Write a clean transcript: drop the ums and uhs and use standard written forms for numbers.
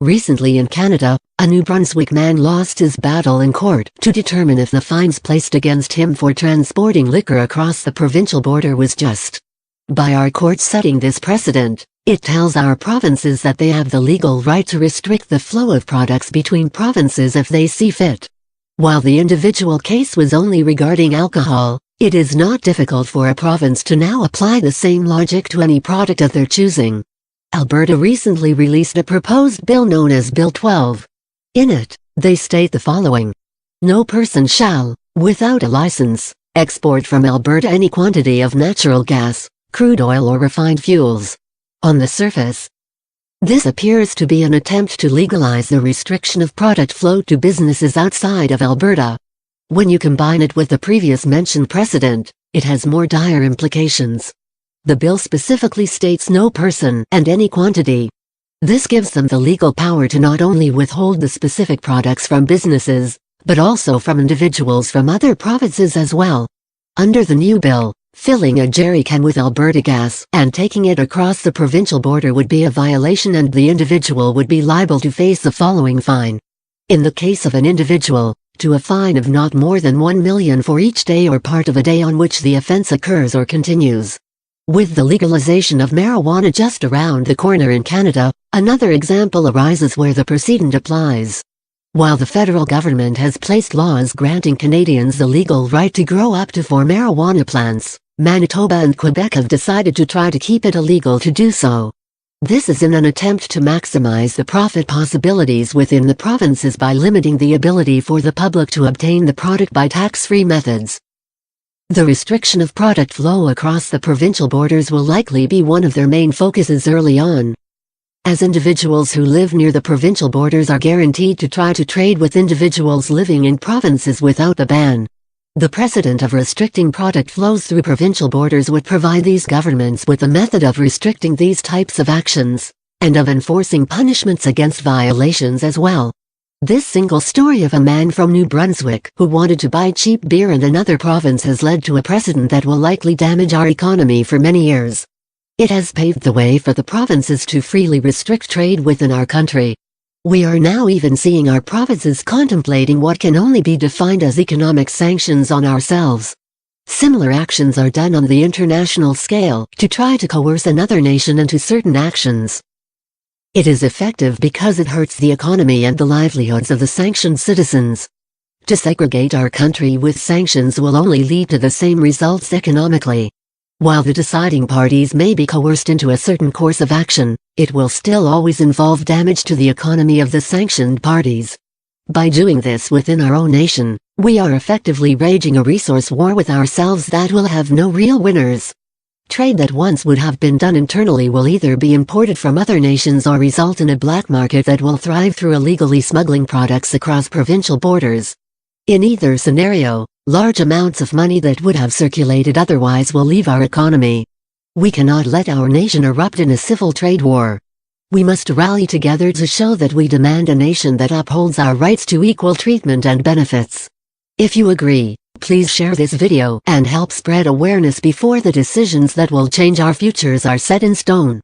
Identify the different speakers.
Speaker 1: Recently in Canada, a New Brunswick man lost his battle in court to determine if the fines placed against him for transporting liquor across the provincial border was just. By our court setting this precedent, it tells our provinces that they have the legal right to restrict the flow of products between provinces if they see fit. While the individual case was only regarding alcohol, it is not difficult for a province to now apply the same logic to any product of their choosing. Alberta recently released a proposed bill known as Bill 12. In it, they state the following. No person shall, without a license, export from Alberta any quantity of natural gas, crude oil or refined fuels. On the surface, this appears to be an attempt to legalize the restriction of product flow to businesses outside of Alberta. When you combine it with the previous mentioned precedent, it has more dire implications. The bill specifically states no person and any quantity. This gives them the legal power to not only withhold the specific products from businesses, but also from individuals from other provinces as well. Under the new bill, filling a jerry can with Alberta gas and taking it across the provincial border would be a violation and the individual would be liable to face the following fine. In the case of an individual, to a fine of not more than $1 million for each day or part of a day on which the offense occurs or continues. With the legalization of marijuana just around the corner in Canada, another example arises where the precedent applies. While the federal government has placed laws granting Canadians the legal right to grow up to 4 marijuana plants, Manitoba and Quebec have decided to try to keep it illegal to do so. This is in an attempt to maximize the profit possibilities within the provinces by limiting the ability for the public to obtain the product by tax-free methods. The restriction of product flow across the provincial borders will likely be one of their main focuses early on, as individuals who live near the provincial borders are guaranteed to try to trade with individuals living in provinces without the ban. The precedent of restricting product flows through provincial borders would provide these governments with a method of restricting these types of actions, and of enforcing punishments against violations as well. This single story of a man from New Brunswick who wanted to buy cheap beer in another province has led to a precedent that will likely damage our economy for many years. It has paved the way for the provinces to freely restrict trade within our country. We are now even seeing our provinces contemplating what can only be defined as economic sanctions on ourselves. Similar actions are done on the international scale to try to coerce another nation into certain actions. It is effective because it hurts the economy and the livelihoods of the sanctioned citizens. To segregate our country with sanctions will only lead to the same results economically. While the deciding parties may be coerced into a certain course of action, it will still always involve damage to the economy of the sanctioned parties. By doing this within our own nation, we are effectively waging a resource war with ourselves that will have no real winners. Trade that once would have been done internally will either be imported from other nations or result in a black market that will thrive through illegally smuggling products across provincial borders. In either scenario, large amounts of money that would have circulated otherwise will leave our economy. We cannot let our nation erupt in a civil trade war. We must rally together to show that we demand a nation that upholds our rights to equal treatment and benefits. If you agree, please share this video and help spread awareness before the decisions that will change our futures are set in stone.